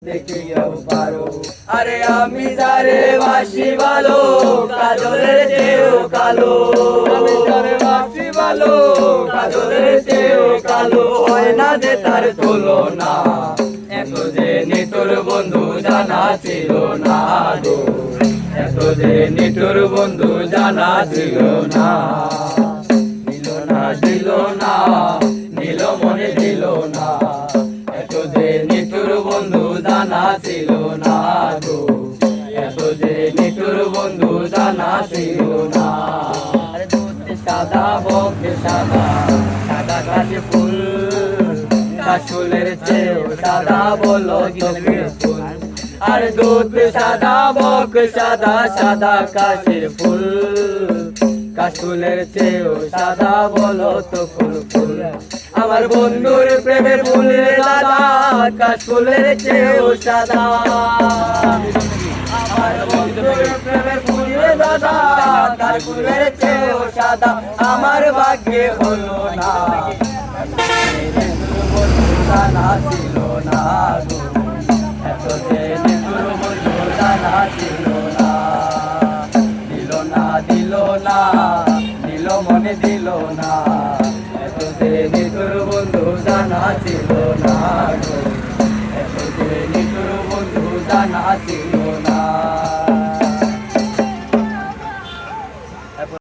দেখে কেউ পারো। আরে আমি যারে বাসি ভালো, কাজলের চেয়েও কালো। আমি যারে বাসি ভালো, কাজলের চেয়েও কালো। হয় না যে তার তুলনা, এত যে নিটোর বন্ধু জানা ছিল না গো। এত যে নিটোর বন্ধু জানা ছিল না। দিল না দিল না, দিল মনে দিল না। এত যে নিটোর বন্ধু জানা ছিল না গো। এত যে নিটোর বন্ধু জানা ছিল না। আরে দুধে সাদা বকে সাদা, সাদা কাশে ফুল। কাশফুলের চেয়েও সাদা বলো চোখে ফুল। আর দুধ সাদা বক সাদা, সাদা কাশে ফুল। কাশফুলের চেয়েও সাদা বলো তো ফুল ফুল। আমার বন্ধুর প্রেমে ফুলের দাদা, কাশফুলের চেয়েও সাদা। আমার বন্ধুর প্রেমে ফুলের দাদা, কাশফুলের চেয়েও সাদা। আমার ভাগ্যে হলো না, জানা ছিল না গো। এত যে নিঠুর বন্ধু জানা ছিল না। দিল না দিল না, দিল মনে দিল না। এত যে নিঠুর বন্ধু জানা ছিল